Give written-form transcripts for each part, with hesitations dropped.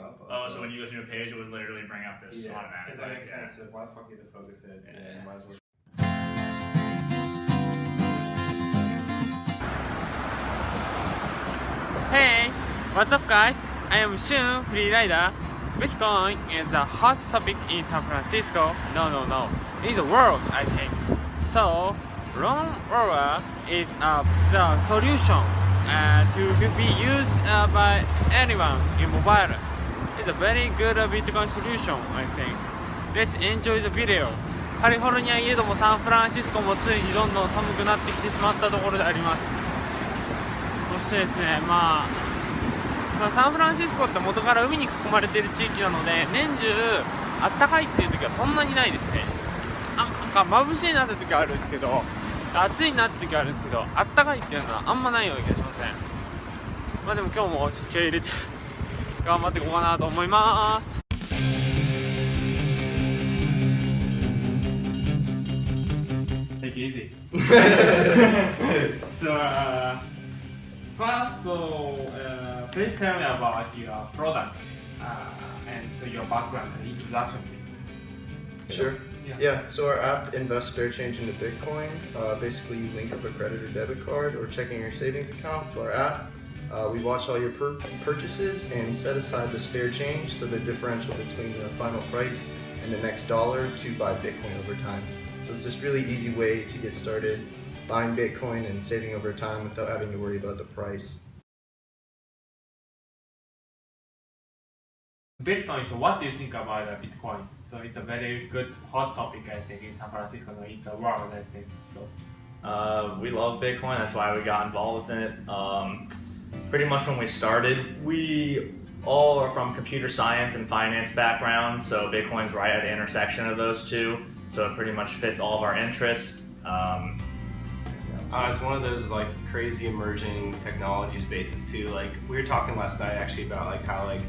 up. Oh, so when you go to a page, it would literally bring up this automatic. Does that make sense? So why the fuck you have to focus it? Yeah. Might as well. Hey, what's up guys? I am Shun, FREERIDER. Bitcoin is a hot topic in San Francisco. No. In the world, I think. So, Lawnmower is the solution to be used by anyone in mobile. It's a very good Bitcoin solution, I think. Let's enjoy the video. カリフォルニアいえどもサンフランシスコもついにどんどん寒くなってきてしまったところであります。そしてですね、サンフランシスコって元から海に囲まれている地域なので年中あったかいっていう時はそんなにないですね。なんか眩しいなって時はあるんですけど、暑いなって時はあるんですけど、あったかいっていうのはあんまないような気がしません。でも今日も気合い入れて頑張っていこうかなと思います。Take it easy. First, please tell me about your product and so your background and introduction. Sure. Yeah, so our app invests spare change into Bitcoin. Basically, you link up a credit or debit card or checking your savings account to our app. We watch all your purchases and set aside the spare change, so the differential between the final price and the next dollar to buy Bitcoin over time. So it's this really easy way to get started buying Bitcoin and saving over time without having to worry about the price. Bitcoin, so what do you think about Bitcoin? So it's a very good hot topic, I think, in San Francisco, in the world, I think. So. We love Bitcoin, that's why we got involved with it. Pretty much when we started, we all are from computer science and finance backgrounds, so Bitcoin's right at the intersection of those two, so it pretty much fits all of our interests. It's one of those like crazy emerging technology spaces too. Like we were talking last night actually about like how like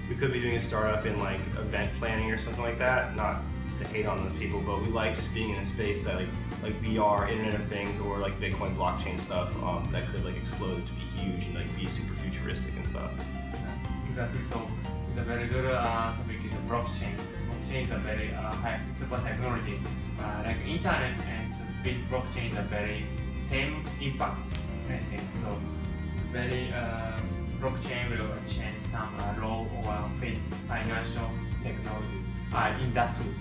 we could be doing a startup in like event planning or something like that. Not to hate on those people, but we like just being in a space that like VR, Internet of Things, or like Bitcoin blockchain stuff that could like explode to be huge and like be super futuristic and stuff. Exactly. So it's a very good topic is blockchain. Blockchain is a very super technology. Like internet and big blockchain is a very same impact, I think. So very blockchain will change some law or financial technology industry.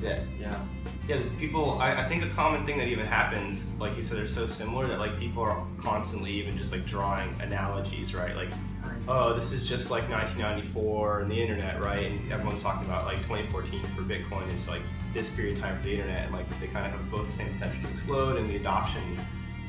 Yeah, people, I think a common thing that even happens, like you said, they're so similar that like people are constantly even just like drawing analogies, right? Like, oh, this is just like 1994 and the internet, right? And everyone's talking about like 2014 for Bitcoin is like this period of time for the internet, and like they kind of have both the same potential to explode, and the adoption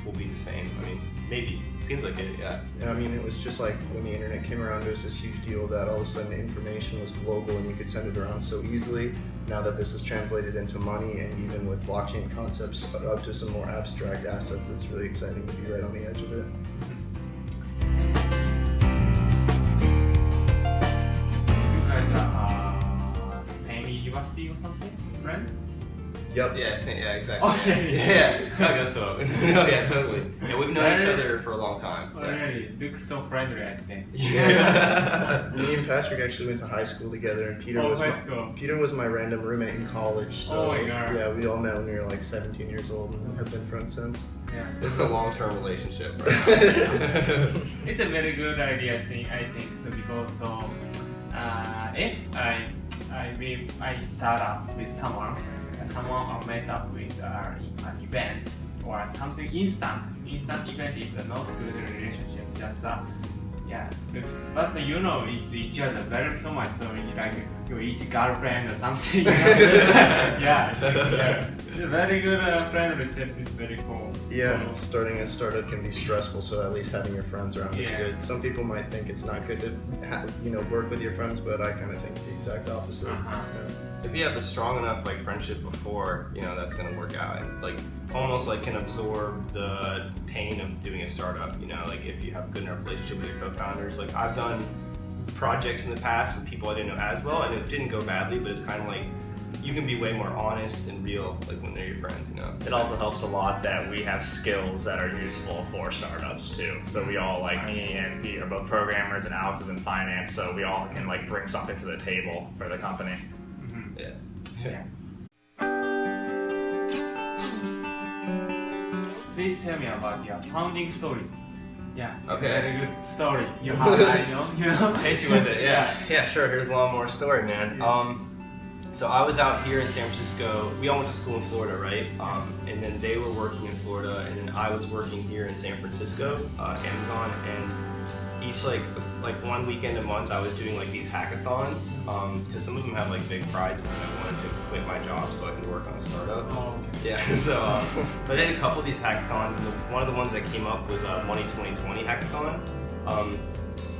will be the same. I mean, maybe. Seems like it, yeah. I mean, it was just like when the internet came around, it was this huge deal that all of a sudden information was global and you could send it around so easily. Now that this is translated into money, and even with blockchain concepts up to some more abstract assets, it's really exciting to be right on the edge of it. You guys are same university or something? Friends? Yep. Yeah, exactly. Okay. I guess so. No, yeah, totally. Yeah, we've known each other for a long time. Oh, really? Looks so friendly, I think. Yeah. Me and Patrick actually went to high school together, and Peter was my random roommate in college. So oh my God. Yeah, we all met when we were like 17 years old and have been friends since. Yeah. This is a long-term relationship, right? It's a very good idea, I think. So because if I start up with someone I met up with an event or something instant event is not good relationship. Just but you know it's each other very so much, so like your each girlfriend or something. Yeah, it's a very good friend reception is very cool. Yeah, starting a startup can be stressful, so at least having your friends around is Yeah. good. Some people might think it's not good to work with your friends, but I kind of think the exact opposite. If you have a strong enough like friendship before, that's gonna work out, and like almost like can absorb the pain of doing a startup. Like if you have a good enough relationship with your co-founders. Like I've done projects in the past with people I didn't know as well, and it didn't go badly, but it's kind of like you can be way more honest and real, like when they're your friends, you know. It also helps a lot that we have skills that are useful for startups too. So we all, like me and Pete are both programmers and Alex is in finance, so we all can like bring something to the table for the company. Yeah. Please tell me about your founding story. Yeah. Okay. Very good story. You have, I know. You know. Hit you with it, yeah, sure. Here's the Lawnmower story, man. So I was out here in San Francisco. We all went to school in Florida, right? And then they were working in Florida, and then I was working here in San Francisco, Amazon. And each like 1 weekend a month, I was doing like these hackathons, because some of them have like big prizes, and I wanted to quit my job so I could work on a startup. Oh, okay. Yeah. So but I did a couple of these hackathons, and one of the ones that came up was Money 2020 hackathon.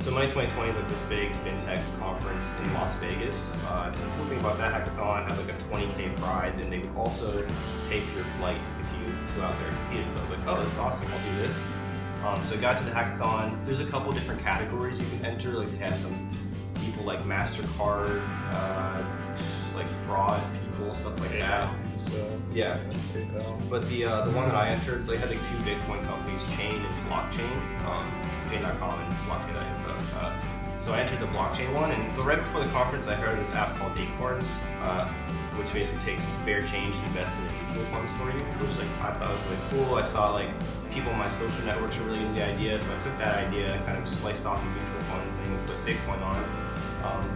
So Money 2020 is like this big fintech conference in Las Vegas. And the cool thing about that hackathon had like a 20K prize, and they would also pay for your flight if you flew out there to compete. So I was like, oh, this is awesome, I'll do this. So I got to the hackathon. There's a couple different categories you can enter. Like they have some people like MasterCard, like fraud people, stuff like that. So yeah. But the one that I entered, they had like 2 Bitcoin companies, Chain and Blockchain. Chain.com and Blockchain.info. So I entered the blockchain one, and right before the conference, I heard of this app called Acorns, which basically takes spare change and invests in mutual funds for you, which like I thought was really cool. I saw like people in my social networks were really into the idea, so I took that idea and kind of sliced off the mutual funds thing and put Bitcoin on it.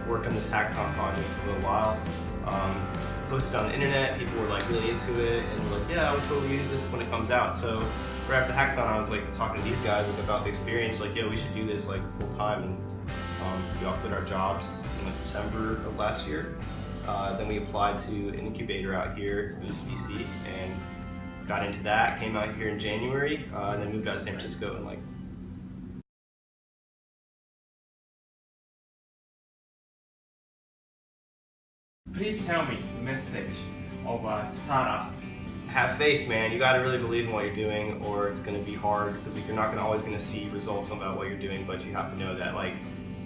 Worked on this hackathon project for a little while. Posted on the internet, people were like really into it, and were like, yeah, I would totally use this when it comes out. So right after the hackathon, I was like talking to these guys like, about the experience, like, yeah, we should do this like full time. And we all quit our jobs in like December of last year. Then we applied to an incubator out here, Boost VC, and got into that. Came out here in January, and then moved out to San Francisco in like. Please tell me message of a startup. Have faith, man. You got to really believe in what you're doing, or it's going to be hard because you're not always going to see results about what you're doing. But you have to know that, like,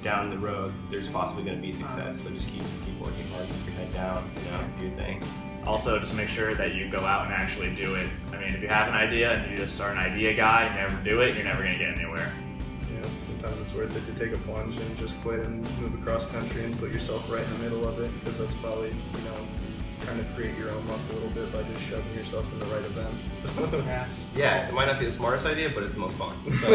down the road, there's possibly going to be success. So just keep working hard, keep your head down, you know, do your thing. Also, just make sure that you go out and actually do it. I mean, if you have an idea and you just are an idea guy and never do it, you're never going to get anywhere. Yeah, sometimes it's worth it to take a plunge and just quit and move across country and put yourself right in the middle of it, because that's probably, you know, trying to create your own luck a little bit by just shoving yourself in the right events. Yeah, it might not be the smartest idea, but it's the most fun. So.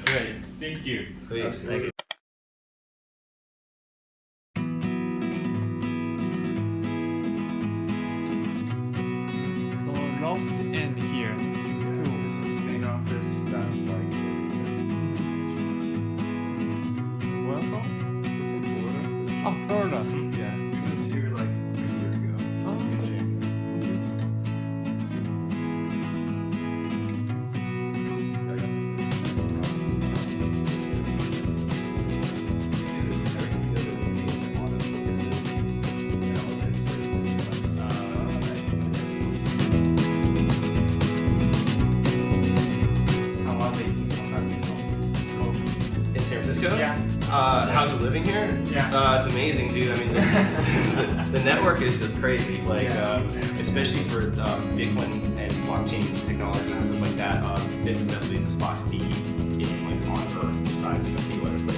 Great, thank you. Thank you. So loft and here too. Main office, that's like Welcome. Florida. Oh, Florida. Yeah, we moved here like a year ago. Oh. In January. How are they in San Francisco? In San Francisco? Yeah. How's it living here? Yeah. It's amazing, dude. I mean, the network is just crazy. Like, especially for Bitcoin and blockchain technology and stuff like that. This is definitely the spot to be in, like, on Earth, besides a few other places.